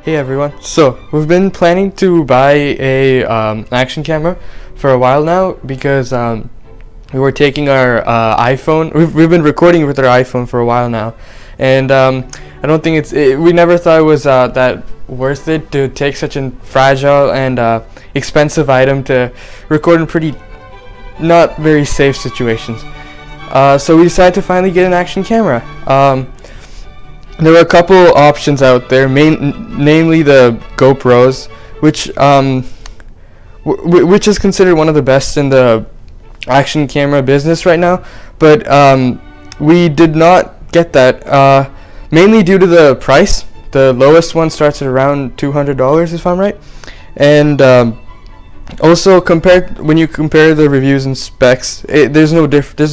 Hey everyone, so we've been planning to buy a action camera for a while now because we were taking our iPhone. We've been recording with our iPhone for a while now, and I don't think we never thought it was that worth it to take such a fragile and expensive item to record in pretty not very safe situations. So we decided to finally get an action camera. There were a couple options out there, namely the GoPros, which is considered one of the best in the action camera business right now. But we did not get that, mainly due to the price. The lowest one starts at around $200, if I'm right, and also when you compare the reviews and specs, there's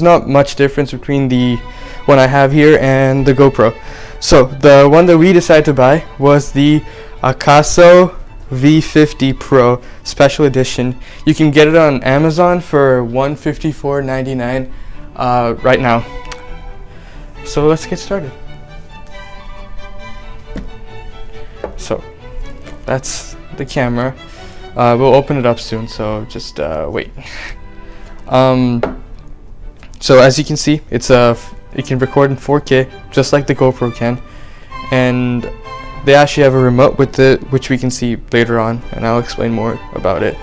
not much difference between the one I have here and the GoPro. So the one that we decided to buy was the Akaso V50 Pro Special Edition. You can get it on Amazon for $154.99 right now. So let's get started. So that's the camera. We'll open it up soon, so just wait. So as you can see, it can record in 4K just like the GoPro can, and they actually have a remote with it, which we can see later on, and I'll explain more about it.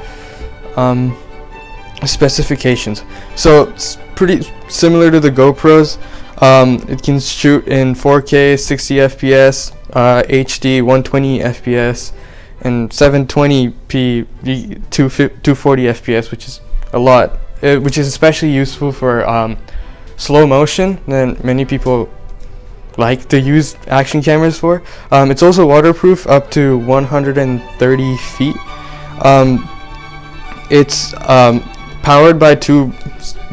Specifications. So it's pretty similar to the GoPros. It can shoot in 4K 60 FPS, HD 120 FPS, and 720p 240 FPS, which is a lot, which is especially useful for slow motion that many people like to use action cameras for. It's also waterproof up to 130 feet. It's powered by two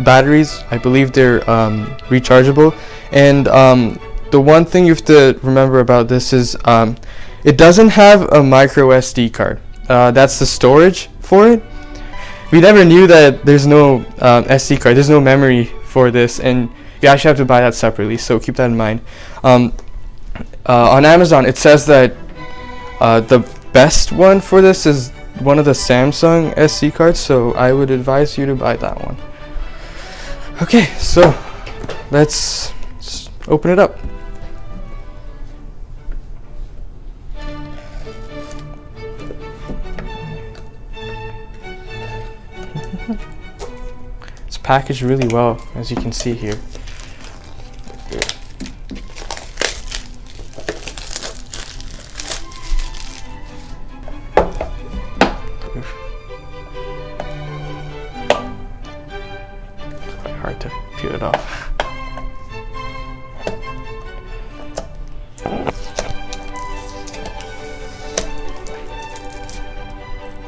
batteries. I believe they're rechargeable, and the one thing you have to remember about this is it doesn't have a micro SD card. That's the storage for it. We never knew that there's no SD card, there's no memory for this, and you actually have to buy that separately, so keep that in mind. On Amazon it says that the best one for this is one of the Samsung SD cards, so I would advise you to buy that one. Okay, so let's open it up. It's packaged really well, as you can see here. It's quite hard to peel it off.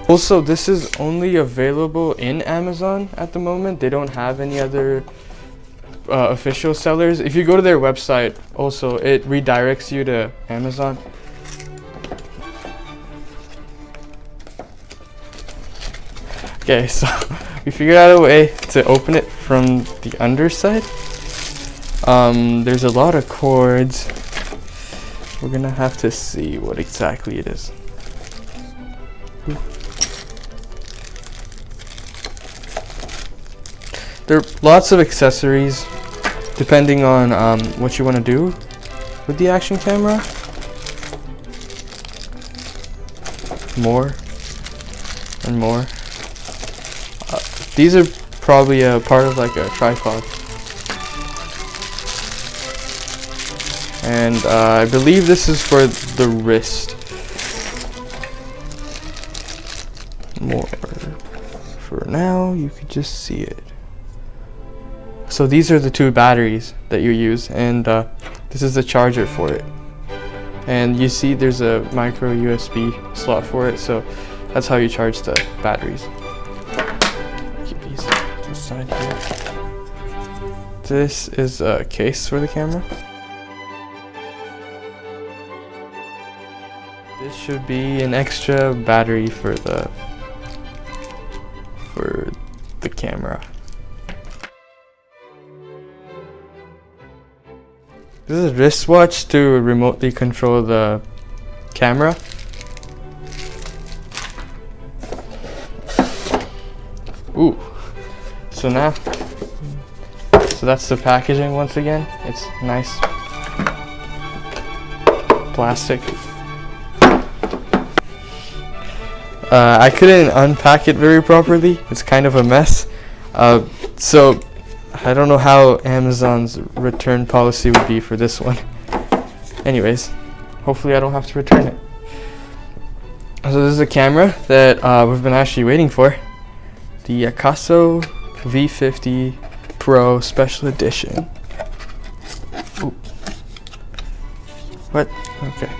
Also, this is only available in Amazon at the moment. They don't have any other official sellers. If you go to their website, also it redirects you to Amazon. Okay, so we figured out a way to open it from the underside. There's a lot of cords. We're gonna have to see what exactly it is. There are lots of accessories depending on what you want to do with the action camera. More and more. These are probably a part of like a tripod. And I believe this is for the wrist. More. For now, you could just see it. So these are the two batteries that you use, and this is the charger for it. And you see there's a micro USB slot for it, so that's how you charge the batteries. Keep these to the side here. This is a case for the camera. This should be an extra battery for the camera. This is a wristwatch to remotely control the camera. So that's the packaging once again. It's nice plastic. I couldn't unpack it very properly. It's kind of a mess. So I don't know how Amazon's return policy would be for this one. Anyways, hopefully I don't have to return it. So this is a camera that we've been actually waiting for. The Akaso V50 Pro Special Edition. Ooh. What? Okay.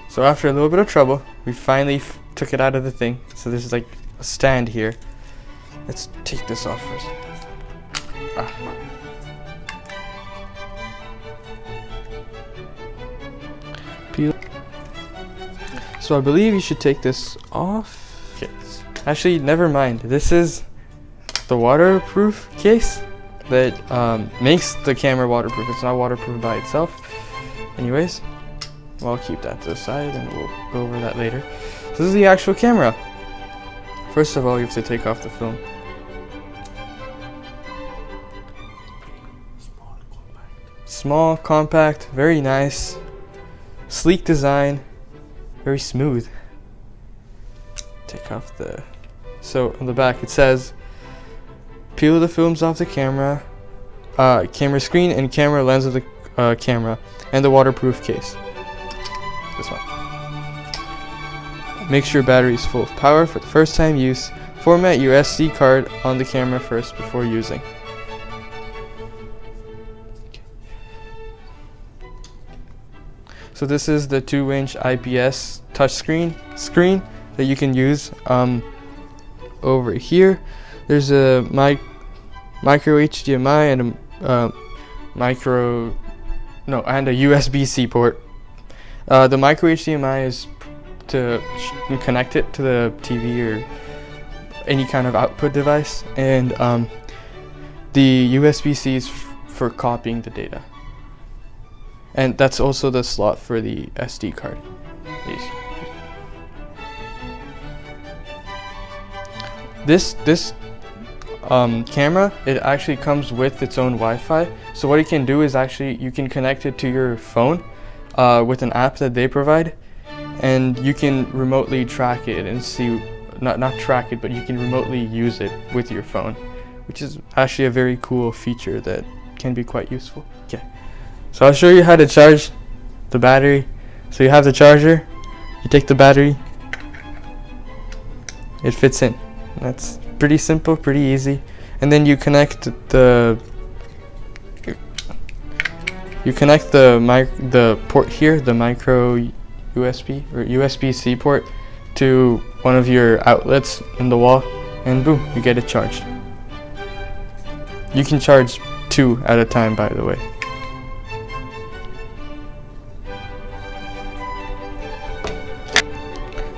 So after a little bit of trouble, we finally took it out of the thing. So there's like a stand here. Let's take this off first. Peel. So I believe you should take this off. Okay. Actually, never mind. This is the waterproof case that makes the camera waterproof. It's not waterproof by itself. Anyways, well, I'll keep that to the side and we'll go over that later. So this is the actual camera. First of all, you have to take off the film. Small, compact, very nice, sleek design, very smooth. Take off the... So on the back it says, peel the films off the camera, camera screen and camera lens of the camera, and the waterproof case. This one. Make sure battery is full of power for the first time use. Format your SD card on the camera first before using. So this is the 2-inch IPS touchscreen that you can use. Over here, there's a micro HDMI and a and a USB-C port. The micro HDMI is to connect it to the TV or any kind of output device, and the USB-C is for copying the data. And that's also the slot for the SD card. This camera, it actually comes with its own Wi-Fi. So what you can do is actually you can connect it to your phone with an app that they provide, and you can remotely track it and see, not track it, but you can remotely use it with your phone, which is actually a very cool feature that can be quite useful. Okay. So I'll show you how to charge the battery. So you have the charger, you take the battery, it fits in. That's pretty simple, pretty easy. And then you connect the port here, the micro USB or USB-C port, to one of your outlets in the wall, and boom, you get it charged. You can charge 2 at a time, by the way.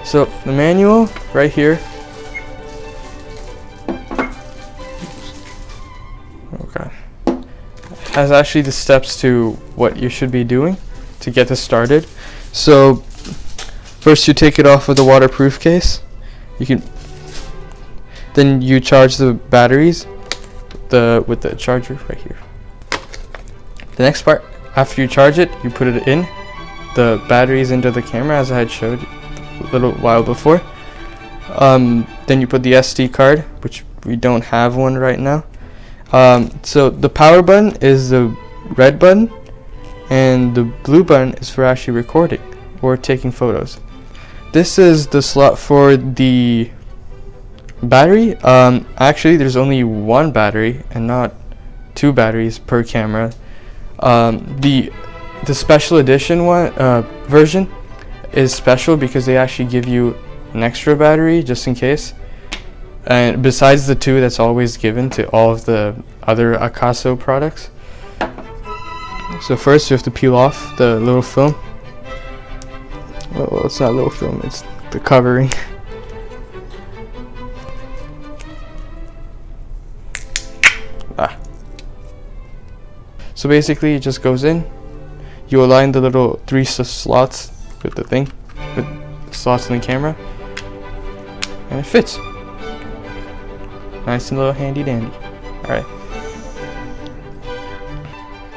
So the manual right here, okay, has actually the steps to what you should be doing to get this started. So first you take it off with a waterproof case. Then you charge the batteries with the charger right here. The next part, after you charge it, you put it in the batteries into the camera, as I had showed a little while before. Then you put the SD card, which we don't have one right now. So the power button is the red button, and the blue button is for actually recording or taking photos. This is the slot for the battery. Actually, there's only one battery and not 2 batteries per camera. The special edition version is special because they actually give you an extra battery just in case, and besides the 2 that's always given to all of the other Akaso products. So first you have to peel off the little film. Well, it's not little film, it's the covering. So basically it just goes in. You align the little 3 slots with the thing, slots in the camera, and it fits. Nice and little handy dandy. Alright.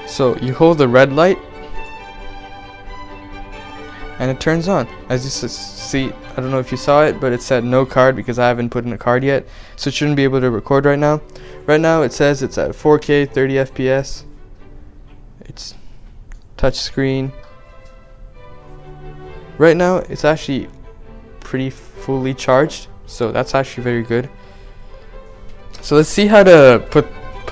So you hold the red light and it turns on. As you see, I don't know if you saw it, but it said no card because I haven't put in a card yet, so it shouldn't be able to record right now. Right now it says it's at 4K 30 FPS. It's touch screen. Right now it's actually pretty fully charged, so that's actually very good. So let's see how to put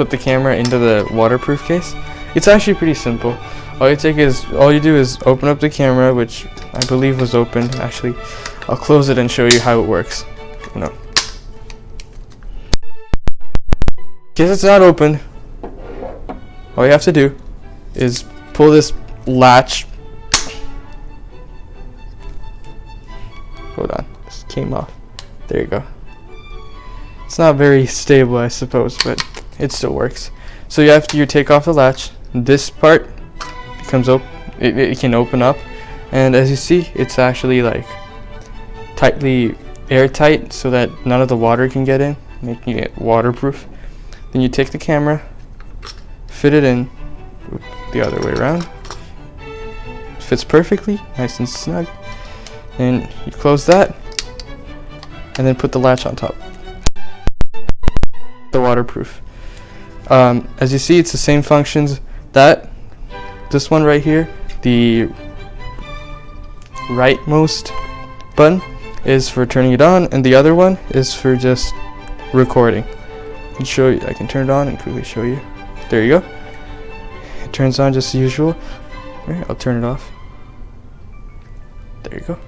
the camera into the waterproof case. It's actually pretty simple. All you do is open up the camera, which I believe was open. Actually, I'll close it and show you how it works. No. In case it's not open, all you have to do is pull this latch. Hold on, this came off. There you go. It's not very stable, I suppose, but it still works. So after you take off the latch, this part becomes it can open up, and as you see, it's actually like tightly airtight so that none of the water can get in, making it waterproof. Then you take the camera, fit it in the other way around. It fits perfectly, nice and snug. And you close that, and then put the latch on top. The waterproof. As you see, it's the same functions. This one right here, the rightmost button is for turning it on, and the other one is for just recording. I can turn it on and quickly show you. There you go. It turns on just as usual. Alright, I'll turn it off. There you go.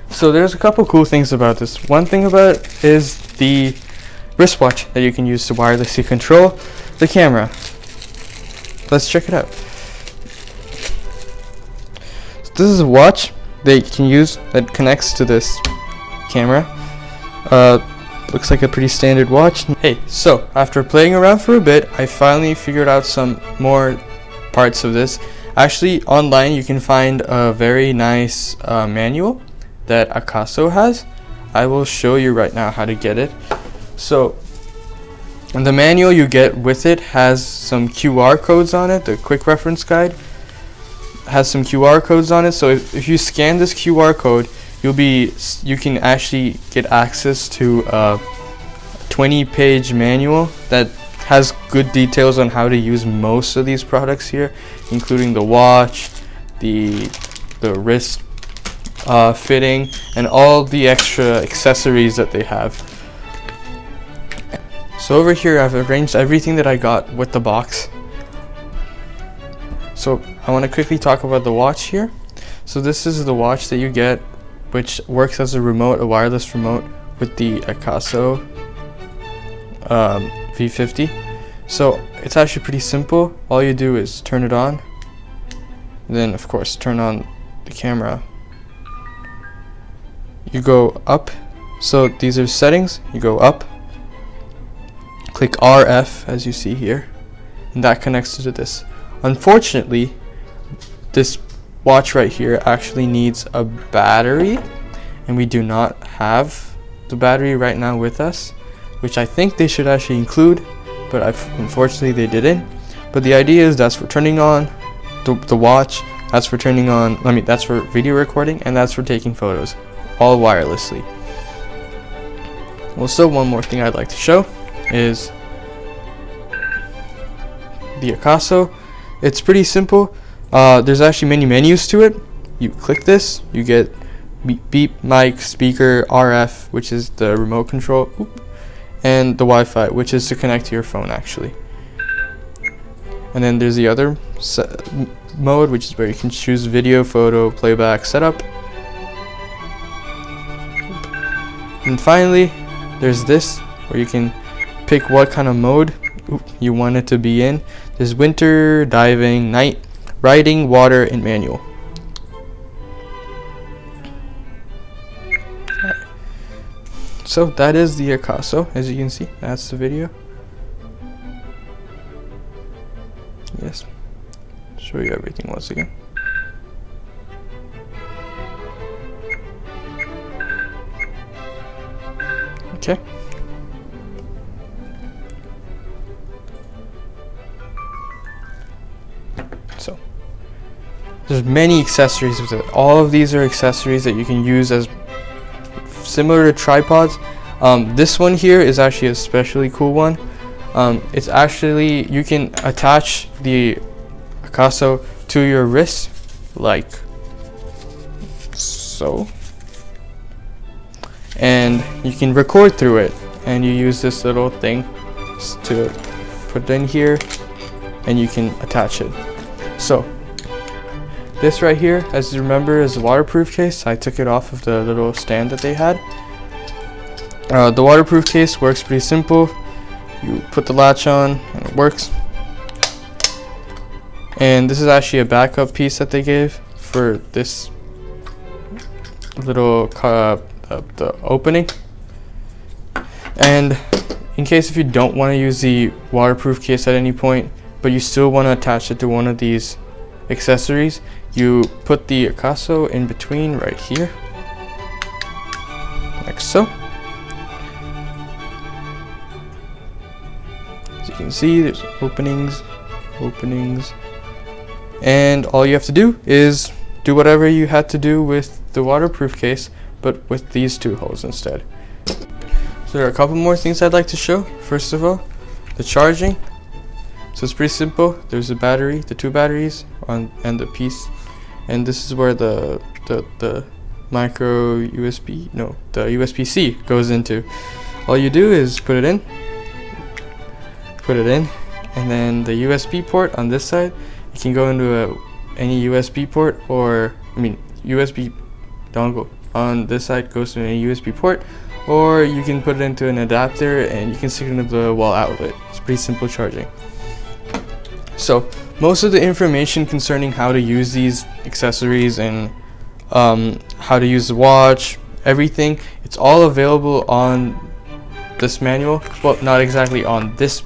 So there's a couple cool things about this. One thing about it is the wristwatch that you can use to wirelessly control the camera. Let's check it out. So this is a watch that you can use that connects to this camera. Looks like a pretty standard watch. Hey, so after playing around for a bit, I finally figured out some more parts of this. Actually, online you can find a very nice manual that Akaso has. I will show you right now how to get it. So the manual you get with it has some QR codes on it. The quick reference guide has some QR codes on it, so if you scan this QR code, you can actually get access to a 20-page manual that has good details on how to use most of these products here, including the watch, the wrist fitting, and all the extra accessories that they have. So over here I've arranged everything that I got with the box. So I want to quickly talk about the watch here. So this is the watch that you get, which works as a wireless remote with the Akaso V50. So it's actually pretty simple. All you do is turn it on, then of course turn on the camera. You go up, so these are settings. You go up, click RF as you see here, and that connects to this. Unfortunately, this watch right here actually needs a battery, and we do not have the battery right now with us, which I think they should actually include, but unfortunately they didn't. But the idea is that's for turning on the watch, that's for turning on, that's for video recording, and that's for taking photos, all wirelessly. Also, one more thing I'd like to show is the Akaso. It's pretty simple. There's actually many menus to it. You click this, you get beep, mic, speaker, RF, which is the remote control, and the Wi-Fi, which is to connect to your phone actually. And then there's the other mode, which is where you can choose video, photo, playback, setup. And finally, there's this, where you can pick what kind of mode you want it to be in. There's winter, diving, night, riding, water, and manual. So that is the Akaso. As you can see, that's the video. Yes, show you everything once again. Okay. So there's many accessories with it. All of these are accessories that you can use as similar to tripods. This one here is actually a especially cool one. It's actually, you can attach the Akaso to your wrist like so, and you can record through it, and you use this little thing to put it in here and you can attach it. So this right here, as you remember, is a waterproof case. I took it off of the little stand that they had. The waterproof case works pretty simple. You put the latch on and it works. And this is actually a backup piece that they gave for this little the opening. And in case if you don't want to use the waterproof case at any point, but you still want to attach it to one of these accessories, you put the Akaso in between right here, like so. As you can see, there's openings, and all you have to do is do whatever you had to do with the waterproof case, but with these two holes instead. So there are a couple more things I'd like to show. First of all, the charging. So it's pretty simple. There's a battery, the two batteries on, and the piece, and this is where the micro USB, no, the USB-C goes into. All you do is put it in, and then the USB port on this side, you can go into any USB port, or USB dongle on this side goes to any USB port, or you can put it into an adapter and you can stick it into the wall outlet. It's pretty simple charging. So most of the information concerning how to use these accessories and how to use the watch, everything, it's all available on this manual. Well, not exactly on this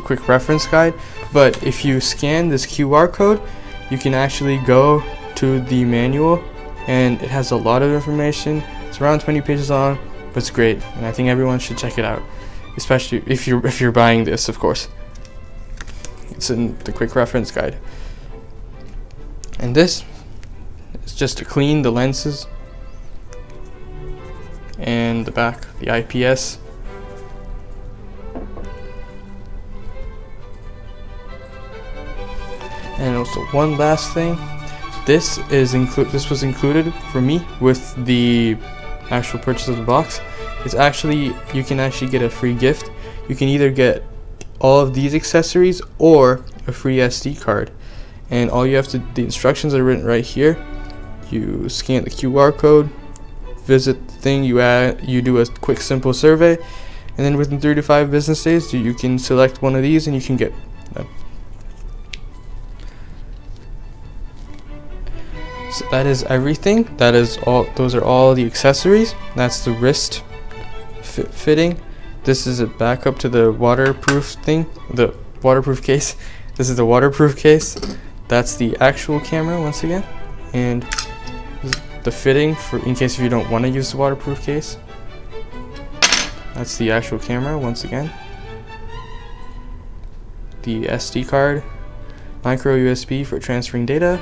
quick reference guide, but if you scan this QR code, you can actually go to the manual, and it has a lot of information. It's around 20 pages long, but it's great, and I think everyone should check it out, especially if you're buying this, of course. It's in the quick reference guide. And this is just to clean the lenses and the back, the IPS. And also one last thing, this was included for me with the actual purchase of the box. It's actually, you can actually get a free gift. You can either get all of these accessories or a free SD card, and all you have to, the instructions are written right here. You scan the QR code, visit the thing, you do a quick simple survey, and then within 3 to 5 business days you can select one of these and you can get them. So that is everything. That is all. Those are all the accessories. That's the wrist fitting. This is a backup to the waterproof thing, the waterproof case. This is the waterproof case. That's the actual camera once again, and the fitting for in case if you don't want to use the waterproof case. That's the actual camera once again. The SD card, micro USB for transferring data,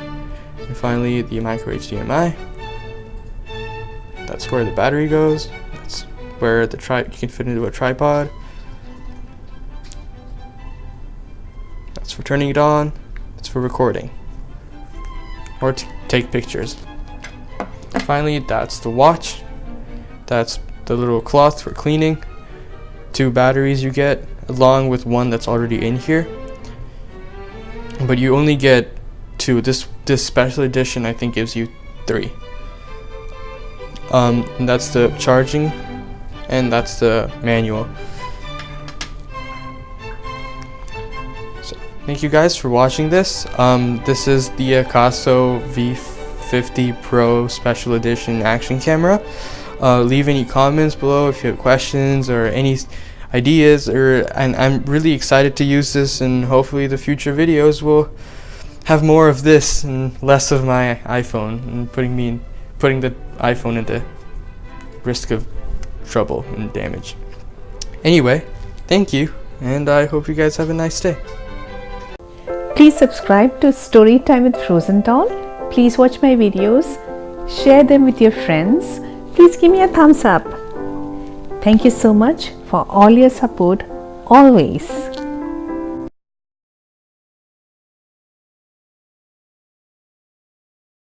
and finally the micro HDMI. That's where the battery goes. That's where the you can fit into a tripod. That's for turning it on. It's for recording or to take pictures. Finally, that's the watch. That's the little cloth for cleaning. 2 batteries you get, along with one that's already in here. But you only get 2. This special edition I think gives you 3. And that's the charging, and that's the manual. So thank you guys for watching this. This is the Akaso V50 Pro Special Edition action camera. Leave any comments below if you have questions or any ideas, and I'm really excited to use this, and hopefully the future videos will have more of this and less of my iPhone, and putting the iPhone at the risk of trouble and damage. Anyway, thank you, and I hope you guys have a nice day. Please subscribe to Storytime with Frozen Doll. Please watch my videos, share them with your friends. Please give me a thumbs up. Thank you so much for all your support always.